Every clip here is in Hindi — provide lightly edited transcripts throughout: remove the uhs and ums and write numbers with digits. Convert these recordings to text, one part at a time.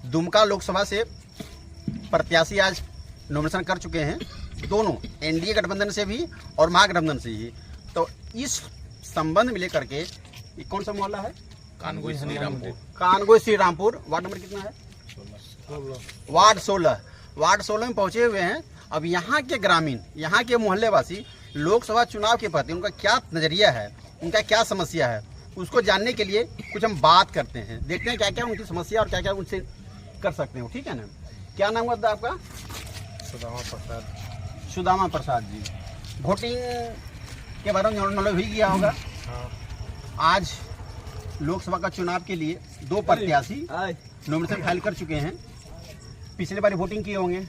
दुमका लोकसभा से प्रत्याशी आज नॉमिनेशन कर चुके हैं, दोनों एनडीए गठबंधन से भी और महागठबंधन से ही। तो इस संबंध में लेकर के ये कौन सा मोहल्ला है? कानगोई श्रीरामपुर। कानगोई श्रीरामपुर। वार्ड नंबर कितना है? 16। वार्ड 16 में पहुंचे हुए हैं। अब यहाँ के ग्रामीण, यहाँ के मोहल्लेवासी लोकसभा चुनाव के प्रति उनका क्या नजरिया है, उनका क्या समस्या है, उसको जानने के लिए कुछ हम बात करते हैं। देखते हैं क्या क्या उनकी समस्या और क्या क्या उनसे कर सकते हो। ठीक है ना? क्या नाम हुआ आपका? सुदामा प्रसाद। सुदामा प्रसाद जी। वोटिंग के बारे में नॉलेज भी किया होगा। हाँ। आज लोकसभा का चुनाव के लिए दो प्रत्याशी नॉमिनेशन फाइल कर चुके हैं। पिछले बार वोटिंग किए होंगे।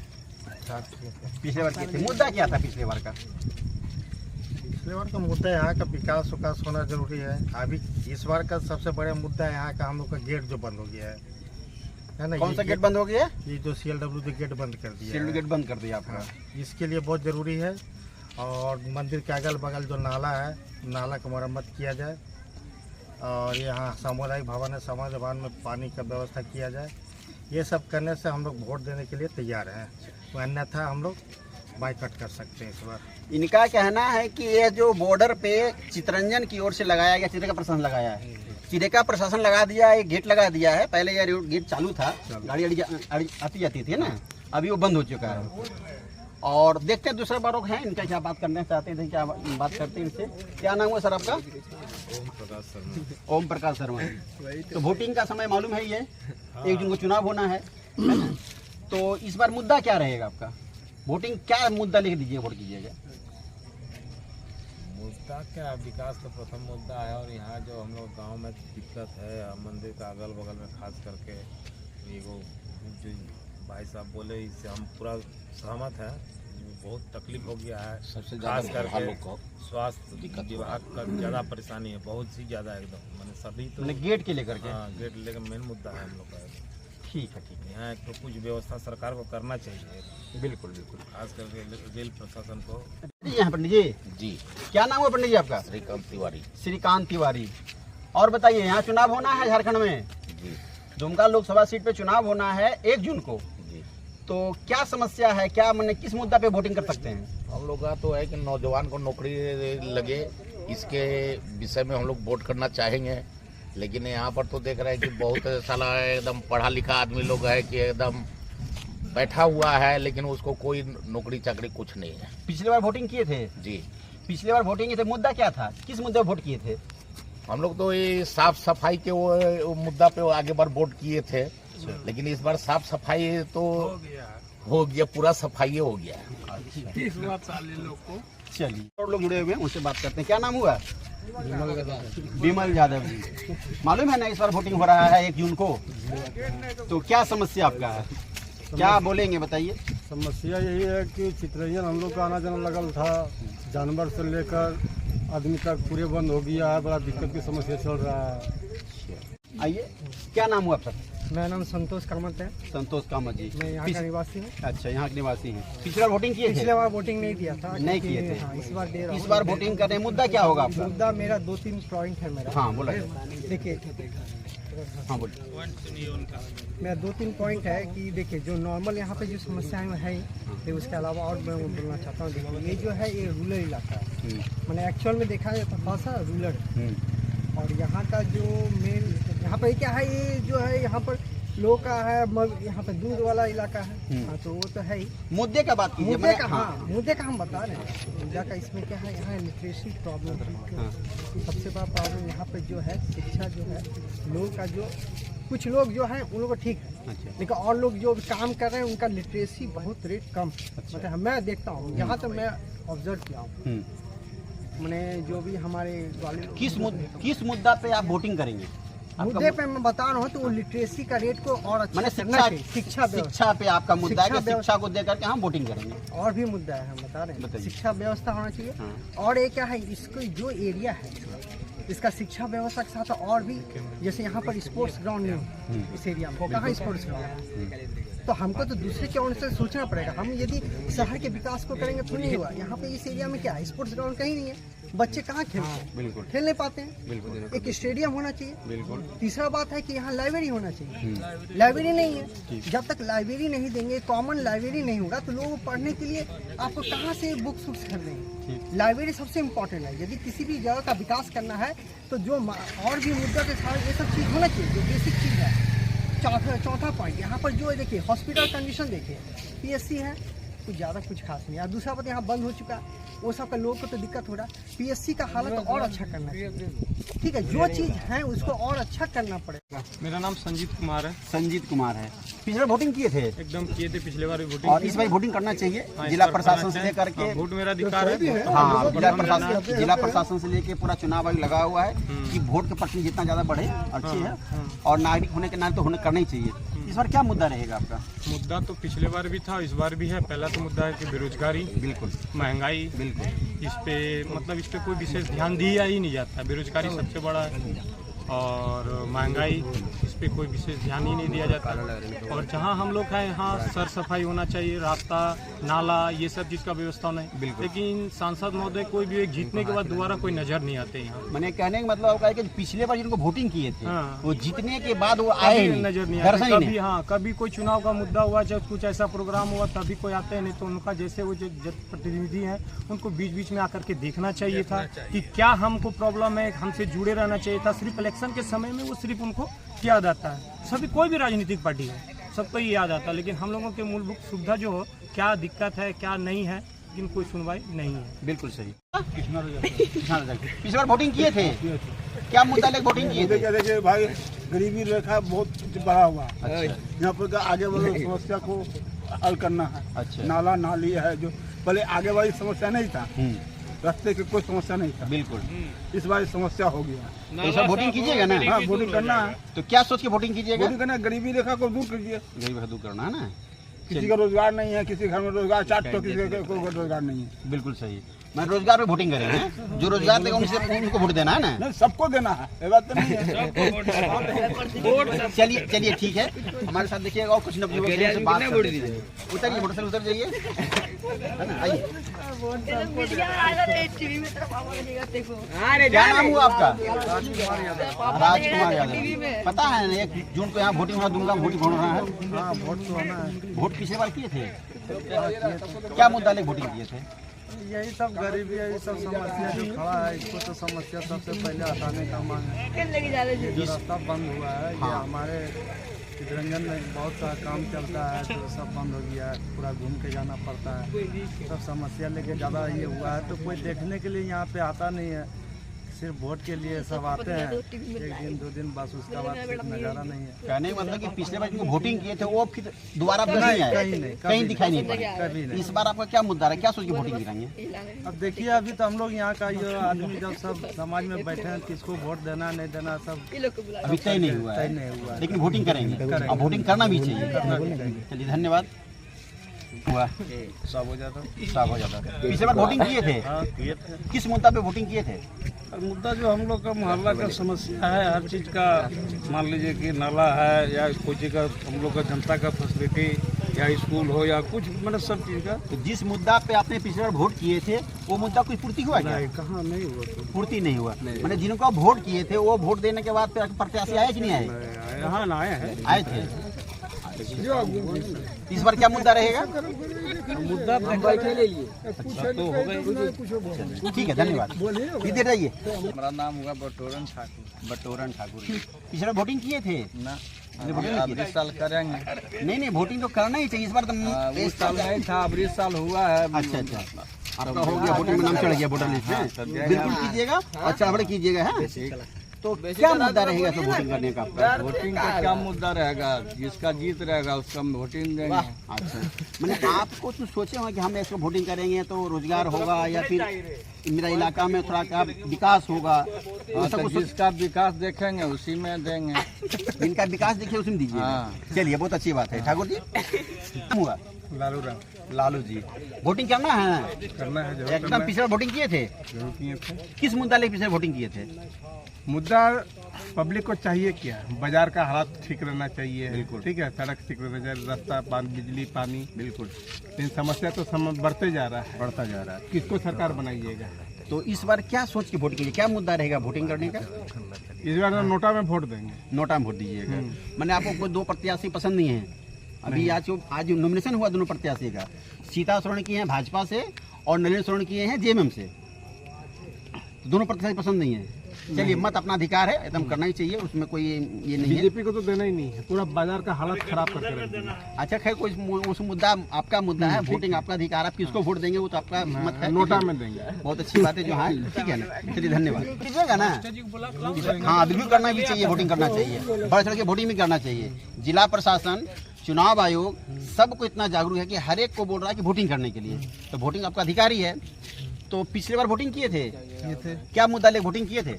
पिछले बार किए थे। मुद्दा क्या था पिछले बार का? पिछले बार का मुद्दा यहाँ का विकास होना जरूरी है। अभी इस बार का सबसे बड़ा मुद्दा यहाँ का हम लोग का गेट जो बंद हो गया है ना। कौन सा गेट बंद हो गया? ये जो CLW गेट बंद कर दिया। सीएलडब्ल्यू गेट बंद कर दिया आपका। हाँ, इसके लिए बहुत जरूरी है। और मंदिर के अगल बगल जो नाला है, नाला का मरम्मत किया जाए। और यहाँ सामुदायिक भवन है, सामुदायिक भवन में पानी का व्यवस्था किया जाए। ये सब करने से हम लोग वोट देने के लिए तैयार हैं। अन्यथा हम लोग बाइकआउट कर सकते हैं इस बार। इनका कहना है कि ये जो बॉर्डर पे चितरंजन की ओर से लगाया गया, चिरेका प्रशासन लगाया है, चिरेका प्रशासन लगा दिया है, गेट लगा दिया है। पहले ये गेट चालू था, गाड़ी आती जाती थी ना, अभी वो बंद हो चुका है। और देखते हैं दूसरे बारों हैं इनका क्या बात करना चाहते थे, क्या बात करते हैं इनसे। क्या नाम हुआ सर आपका? ओम प्रकाश शर्मा। तो वोटिंग का समय मालूम है, ये 1 जून को चुनाव होना है ना? तो इस बार मुद्दा क्या रहेगा आपका? वोटिंग क्या मुद्दा लिख दीजिए, वोट कीजिएगा। मुद्दा क्या, विकास का प्रथम मुद्दा है। और यहाँ जो हम लोग गांव में दिक्कत है, मंदिर का अगल बगल में खास करके ये वो जो भाई साहब बोले, इससे हम पूरा सहमत हैं। बहुत तकलीफ हो गया है, सबसे खास करके स्वास्थ्य विभाग का ज़्यादा परेशानी है, बहुत सी ज़्यादा एकदम। मैंने सभी तो गेट के लेकर के। हाँ, गेट लेकर मेन मुद्दा है हम लोग का। ठीक है, ठीक है। यहाँ तो कुछ व्यवस्था सरकार को करना चाहिए। बिल्कुल बिल्कुल। खास करके रेल प्रशासन को। यहाँ पंडित जी जी, क्या नाम है पंडित जी आपका? श्रीकांत तिवारी। श्रीकांत तिवारी। और बताइए, यहाँ चुनाव होना है झारखंड में। जी दुमका लोकसभा सीट पे चुनाव होना है 1 जून को। जी, तो क्या समस्या है, क्या मैंने किस मुद्दा पे वोटिंग कर सकते हैं? हम लोग का तो है कि नौजवान को नौकरी लगे, इसके विषय में हम लोग वोट करना चाहेंगे। लेकिन यहाँ पर तो देख रहे हैं कि बहुत साला एकदम पढ़ा लिखा आदमी लोग है कि एकदम बैठा हुआ है, लेकिन उसको कोई नौकरी चाकरी कुछ नहीं है। पिछली बार वोटिंग किए थे? जी, पिछली बार वोटिंग किए थे। मुद्दा क्या था, किस मुद्दे पर वोट किए थे? हम लोग तो ये साफ सफाई के वो मुद्दा पे आगे बार वोट किए थे। लेकिन इस बार साफ सफाई तो हो गया, पूरा सफाई हो गया। इस बार साले लोग को चलिए, और लोग जुड़े हुए हैं, उनसे बात करते हैं। क्या नाम हुआ? विमल यादव जी। मालूम है ना इस बार वोटिंग हो रहा है 1 जून को, तो क्या समस्या आपका है, क्या बोलेंगे बताइए। समस्या यही है कि चितरंजन हम लोग का आना जाना लगल था, जानवर से लेकर आदमी तक पूरे बंद हो गया है। बड़ा दिक्कत की समस्या चल रहा है। आइए, क्या नाम हुआ आपका? मेरा नाम संतोष कामत है। संतोष कामत जी। मैं यहाँ का निवासी हूँ। अच्छा, यहाँ के निवासी हैं। पिछली बार वोटिंग किए थे? पिछले बार वोटिंग नहीं किया था। नहीं किए थे। हाँ, इस बार दे रहा हूँ। इस बार वोटिंग कर रहे हैं। मुद्दा क्या होगा आपका? मुद्दा मेरा 2-3 पॉइंट है मेरा। हाँ, बोला। देखिए, हाँ बोलिए। मेरा 2-3 पॉइंट है कि देखिए, जो नॉर्मल यहाँ पे जो समस्याएं है, फिर उसके अलावा और मैं बोलना चाहता हूँ। देखिए, ये जो है ये रूरल इलाका है। मैंने एक्चुअल में देखा है तो खासा रूरल। और यहाँ का जो मेन यहाँ पर क्या है, ये जो है यहाँ पर लोग का है, यहाँ पे दूध वाला इलाका है। हाँ, तो वो तो है ही। मुद्दे का बात कीजिए। मुद्दे का, हाँ, मुद्दे का हम बता रहे हैं। मुद्दा का इसमें क्या है, यहाँ लिटरेसी प्रॉब्लम है। सबसे बड़ा प्रॉब्लम यहाँ पे जो है, शिक्षा जो है, लोगों का जो कुछ लोग जो है उन लोग को ठीक है। लेकिन और लोग जो काम कर रहे हैं उनका लिटरेसी बहुत रेट कम। मतलब मैं देखता हूँ, यहाँ तक मैं ऑब्जर्व किया हूँ। मैंने जो भी हमारे वाले किस मुद्दा पे आप वोटिंग करेंगे? मुद्दे पे मैं बता रहा हूँ, तो वो लिटरेसी का रेट को और अच्छा करना चाहिए। शिक्षा पे आपका मुद्दा है कि शिक्षा को देकर के हम वोटिंग करेंगे। और भी मुद्दा है, हम बता रहे हैं। शिक्षा व्यवस्था होना चाहिए। और एक क्या है, इसको जो एरिया है इसका शिक्षा व्यवस्था के साथ और भी, जैसे यहाँ पर स्पोर्ट्स ग्राउंड नहीं, इस एरिया में कहाँ स्पोर्ट्स ग्राउंड, तो हमको तो दूसरे के ओर से सोचना पड़ेगा। हम यदि शहर के विकास को करेंगे तो नहीं हुआ। यहाँ पे इस एरिया में क्या है, स्पोर्ट्स ग्राउंड कहीं नहीं है। बच्चे कहाँ खेलते हैं, बिल्कुल खेल नहीं पाते हैं। बिल्कुल एक स्टेडियम होना चाहिए। बिल्कुल। तीसरा बात है कि यहाँ लाइब्रेरी होना चाहिए। लाइब्रेरी नहीं है, जब तक लाइब्रेरी नहीं देंगे, कॉमन लाइब्रेरी नहीं होगा तो लोग पढ़ने के लिए आपको कहाँ से बुक्स वुक्स खरीदेंगे। लाइब्रेरी सबसे इम्पोर्टेंट है। यदि किसी भी जगह का विकास करना है तो जो और भी मुद्दा के साथ ये सब चीज़ होना चाहिए, जो बेसिक चीज़ है। चौथा पॉइंट यहाँ पर जो है, देखिए हॉस्पिटल कंडीशन देखिए, पीएससी है, कुछ ज़्यादा कुछ खास नहीं है। और दूसरा बात यहाँ बंद हो चुका है, वो सब का लोगों को तो दिक्कत हो रहा है। पीएससी का हालत और अच्छा करना चाहिए। ठीक है, जो चीज़ है उसको और अच्छा करना पड़ेगा। मेरा नाम संजीत कुमार है। संजीत कुमार है। पिछले बार वोटिंग किए थे एकदम किए थे, पिछले बार भी वोटिंग और इस बार वोटिंग करना चाहिए। जिला प्रशासन से लेकर के वोट मेरा अधिकार है। हाँ, जिला प्रशासन से लेके पूरा चुनाव आयोग लगा हुआ है कि वोट के परसेंट जितना ज्यादा बढ़े अच्छी है, और नागरिक होने के नाते तो होने करना ही चाहिए। इस बार क्या मुद्दा रहेगा आपका? मुद्दा तो पिछले बार भी था, इस बार भी है। पहला तो मुद्दा है कि बेरोजगारी, बिल्कुल महंगाई, बिल्कुल। इस पे मतलब इस पे कोई विशेष ध्यान दिया ही नहीं जाता। बेरोजगारी सबसे बड़ा है और महंगाई, इस पे कोई विशेष ध्यान ही नहीं दिया जाता। और जहाँ हम लोग हैं यहाँ सर सफाई होना चाहिए, रास्ता नाला ये सब चीज़ का व्यवस्था होना है। लेकिन सांसद महोदय कोई भी एक जीतने के बाद दोबारा कोई नजर नहीं आते यहाँ। मैंने कहने का मतलब आपका है कि पिछले बार जिनको वोटिंग किए थे हाँ। वो जीतने के बाद वो आए कभी नजर नहीं आते। दर्शन ही कभी नहीं। हाँ, कभी कोई चुनाव का मुद्दा हुआ, जब कुछ ऐसा प्रोग्राम हुआ तभी कोई आते हैं, नहीं तो उनका जैसे वो जो प्रतिनिधि हैं उनको बीच बीच में आकर के देखना चाहिए था कि क्या हमको प्रॉब्लम है, हमसे जुड़े रहना चाहिए था। सिर्फ इलेक्शन के समय में वो सिर्फ उनको याद आता है। सभी कोई भी राजनीतिक पार्टी है सबको ये याद आता है, लेकिन हम लोगों के मूलभूत सुविधा जो हो, क्या दिक्कत है क्या नहीं है, लेकिन कोई सुनवाई नहीं है। बिल्कुल सही। पिछले बार वोटिंग किए थे, क्या मुद्दा लेकर वोटिंग किए थे? देखिए भाई, गरीबी रेखा बहुत बढ़ा हुआ है। यहाँ पर आगे वाली समस्या को हल करना है। अच्छा। नाला नाली है, जो पहले आगे वाली समस्या नहीं था, रास्ते की कोई समस्या नहीं था। बिल्कुल। इस बार समस्या हो गया। तो सब वोटिंग कीजिएगा ना? हाँ, वोटिंग करना है। तो क्या सोच के वोटिंग कीजिएगा? वोटिंग करना, गरीबी रेखा को दूर कीजिए। गरीब दूर करना है ना। किसी का रोजगार नहीं है, किसी घर में रोजगार 4 तो किसी का कोई रोजगार नहीं है। बिल्कुल सही। मैं रोजगार पे वोटिंग करेंगे हैं? जो रोजगार देगा उनको वोट देना है ना। नहीं, सबको देना है, ये बात तो नहीं है। चलिए ठीक है, हमारे साथ देखिएगा और कुछ नवयुवक हैं, से बात करते हैं। उतरिए, मोटरसाइकिल उतर जाइए, है ना, आइए। क्या नाम हुआ आपका? राजकुमार यादव। पता है ना 1 जून को यहाँ वोटिंग होना, दूंगा वोटिंग होना है। हाँ, वोट तो होना है। वोट पिछले बार किए थे, क्या मुद्दा लेकर वोटिंग किए थे? यही सब गरीबी, यही सब समस्या जो खड़ा है, इसको तो समस्या सबसे पहले हटाने का मांग है। ये जो रास्ता बंद हुआ है, ये हमारे चितरंजन में बहुत सा काम चलता है, जो सब बंद हो गया है, पूरा घूम के जाना पड़ता है। सब समस्या लेके ज़्यादा ये हुआ है, तो कोई देखने के लिए यहाँ पे आता नहीं है। सिर्फ वोट के लिए सब आते हैं, 1 दिन 2 दिन बस, उसका बाद फिर नज़ारा नहीं है। कहने का मतलब कि पिछले बार जो वोटिंग किए थे वो फिर दोबारा नहीं आए, कहीं दिखाई नहीं कभी पड़े। नहीं। इस बार आपका क्या मुद्दा है, क्या सोच के वोटिंग गिराएंगे? अब देखिए, अभी तो हम लोग यहाँ का ये आदमी जब सब समाज में बैठे हैं, किसको वोट देना नहीं देना सब अभी तय नहीं हुआ तय है, नहीं हुआ है। लेकिन वोटिंग करेंगे और वोटिंग करना भी चाहिए। चलिए, धन्यवाद। हुआ सब हो जाता। साफ हो जाता। पिछले बार वोटिंग किए थे, हाँ, किए थे। किस मुद्दा पे वोटिंग किए थे? मुद्दा जो हम लोग का मोहल्ला का समस्या है, हर चीज़ का, मान लीजिए कि नाला है या कोई चीज़ का हम लोग का जनता का फैसिलिटी या स्कूल हो या कुछ, मतलब सब चीज़ का। तो जिस मुद्दा पे आपने पिछले बार वोट किए थे वो मुद्दा कोई पूर्ति हुआ क्या? कहाँ नहीं हुआ तो पूर्ति नहीं हुआ। मैंने जिनको आप वोट किए थे वो वोट देने के बाद फिर प्रत्याशी आए कि नहीं आए? यहाँ ना आए हैं। आए थे। इस बार क्या मुद्दा रहेगा? मुद्दा बैठे ले लिए तो हो गई। ठीक है, धन्यवाद। इधर रहिए। हमारा नाम हुआ बटोरन ठाकुर। बटोरन ठाकुर। पिछले बार वोटिंग किए थे ना, वोटिंग नहीं किए थे? साल करेंगे। नहीं, वोटिंग तो करना ही चाहिए। इस बार तो इस साल नहीं था, अब इस साल हुआ है। अच्छा, आपका हो गया, वोटिंग में नाम चढ़ गया वोटर लिस्ट में। बिल्कुल कीजिएगा और चढ़ कीजिएगा। है तो क्या मुद्दा रहेगा तो वोटिंग करने का आपका? वोटिंग का क्या मुद्दा रहेगा, जिसका जीत रहेगा उसका वोटिंग देंगे। अच्छा, मैंने आपको तो सोचे होंगे कि हम इसको वोटिंग करेंगे तो रोजगार होगा या फिर मेरा इलाका में थोड़ा क्या विकास होगा। तो जिसका विकास देखेंगे उसी में देंगे। जिनका विकास देखिए उसी में दीजिए। हाँ। चलिए, बहुत अच्छी बात है। ठाकुर जी हुआ? लालू राम। लालू जी, वोटिंग करना है? करना है, जरूर एकदम। पिछले वोटिंग किए थे, जरूर किए थे। किस मुद्दा लेकर पिछले वोटिंग किए थे? मुद्दा पब्लिक को चाहिए क्या, बाजार का हालात ठीक रहना चाहिए। बिल्कुल ठीक है, सड़क ठीक रहना चाहिए, रास्ता, बिजली, पानी। बिल्कुल। लेकिन समस्या तो बढ़ते जा रहा है, बढ़ता जा रहा है। किसको सरकार बनाइएगा? तो इस बार क्या सोच के वोट कीजिए, क्या मुद्दा रहेगा वोटिंग करने का? इस बार नोटा में वोट देंगे। नोटा में वोट दीजिएगा। मैंने आपको कोई दो प्रत्याशी पसंद नहीं है? अभी आज नॉमिनेशन हुआ दोनों प्रत्याशी का, सीता सोरेन की हैं भाजपा से और नरेंद्र सोरेन की हैं जेएमएम से। दोनों प्रत्याशी पसंद नहीं है। चलिए, मत अपना अधिकार है, एकदम करना ही चाहिए, उसमें कोई ये नहीं है। बीजेपी को तो देना ही नहीं है, पूरा बाजार का हालत खराब करके रख दिया। अच्छा खैर, कोई उस मुद्दा आपका मुद्दा है, वोटिंग आपका अधिकार, आप किसको वोट देंगे वो तो आपका मत है। नोटा में देंगे। बहुत अच्छी बात है जो हाँ ठीक है ना। चलिए धन्यवाद। दीजिएगा ना? हाँ बिल्कुल करना भी चाहिए, वोटिंग करना चाहिए, बढ़ चढ़ के वोटिंग भी करना चाहिए। जिला प्रशासन, चुनाव आयोग सबको इतना जागरूक है कि हर एक को बोल रहा है कि वोटिंग करने के लिए, तो वोटिंग आपका अधिकार ही है। तो पिछले बार वोटिंग किए थे? क्या मुद्दा ले वोटिंग किए थे?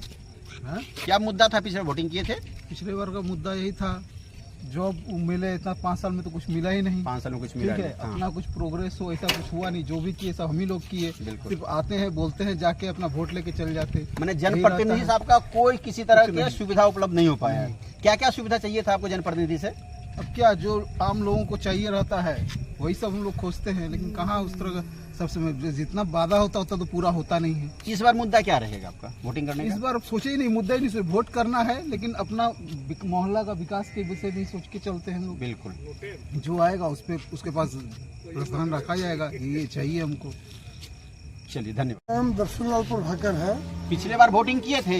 क्या मुद्दा था पिछले वोटिंग किए थे? पिछले बार का मुद्दा यही था, जॉब मिले, इतना 5 साल में तो कुछ मिला ही नहीं। 5 साल में कुछ मिला ठीक नहीं। है, अपना कुछ प्रोग्रेस हो ऐसा कुछ हुआ नहीं, जो भी किए सब हम ही लोग किए। सिर्फ आते हैं, बोलते हैं, जाके अपना वोट लेके चल जाते। मैंने जनप्रतिनिधि साहब का कोई किसी तरह की सुविधा उपलब्ध नहीं हो पाया है। क्या क्या सुविधा चाहिए था आपको जनप्रतिनिधि से? अब क्या जो आम लोगों को चाहिए रहता है वही सब हम लोग खोजते हैं, लेकिन कहाँ उस तरह का सबसे जितना वादा होता तो पूरा होता नहीं है। इस बार मुद्दा क्या रहेगा आपका वोटिंग करने का? इस बार सोचे ही नहीं, मुद्दा ही नहीं, सिर्फ वोट करना है, लेकिन अपना मोहल्ला का विकास के विषय भी सोच के चलते हैं लोग। बिल्कुल, जो आएगा उस पे उसके पास प्रस्थान रखा जाएगा, ये चाहिए हमको। चलिए धन्यवाद। हम दर्शनलाल प्रभाकर है। पिछले बार वोटिंग किए थे?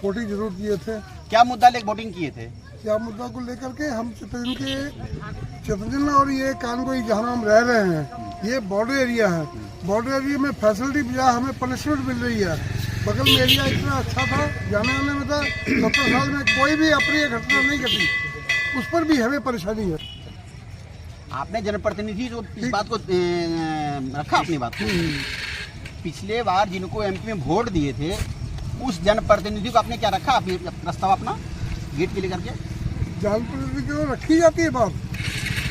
वोटिंग जरूर किए थे। क्या मुद्दा लेकर वोटिंग किए थे? क्या मुद्दा को लेकर के हम चितरंजन और ये कानगोई जहाँ हम रह रहे हैं, ये बॉर्डर एरिया है। बॉर्डर एरिया में फैसिलिटी बजाय हमें पनिशमेंट मिल रही है। बगल में एरिया इतना अच्छा था, जाने आने में था, 70 साल में कोई भी अप्रिय घटना नहीं घटी, उस पर भी हमें परेशानी है। आपने जनप्रतिनिधि जो इस बात को रखा अपनी बात को, पिछले बार जिनको एमपी में वोट दिए थे उस जनप्रतिनिधि को आपने क्या रखा अपनी प्रस्ताव अपना गेट के लेकर के? जनप्रतिनिधि को रखी जाती है बात,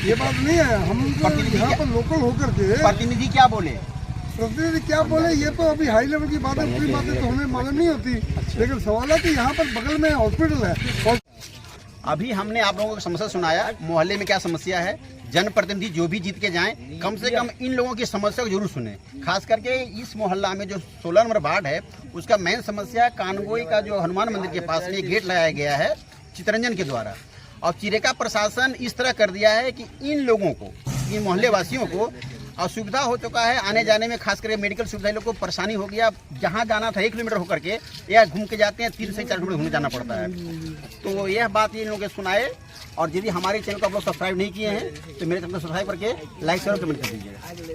ये बात नहीं है। हम यहाँ पर लोकल होकर के प्रतिनिधि क्या बोले? प्रतिनिधि क्या बोले ये तो अभी हाई लेवल की बात है, पूरी बातें तो हमें मालूम नहीं होती। लेकिन सवाल है कि यहाँ पर बगल में हॉस्पिटल है। अभी हमने आप लोगों को समस्या सुनाया, मोहल्ले में क्या समस्या है। जनप्रतिनिधि जो भी जीत के जाएं, कम से कम इन लोगों की समस्या को जरूर सुने। खास करके इस मोहल्ला में जो 16 नंबर वार्ड है उसका मेन समस्या कानगोई का जो हनुमान मंदिर के पास में गेट लगाया गया है चितरंजन के द्वारा, और चिरेका प्रशासन इस तरह कर दिया है कि इन लोगों को, इन मोहल्ले वासियों को असुविधा हो चुका है आने जाने में। खास करके मेडिकल सुविधा लोग को परेशानी हो गया। जहाँ जाना था 1 किलोमीटर होकर के या घूम के जाते हैं 3 से 4 किलोमीटर घूमने जाना पड़ता है। तो यह बात इन लोगों के सुनाए, और यदि हमारे चैनल को आप लोग सब्सक्राइब नहीं किए हैं तो मेरे चैनल को सब्सक्राइब करके लाइक शेयर और कमेंट कर दीजिएगा।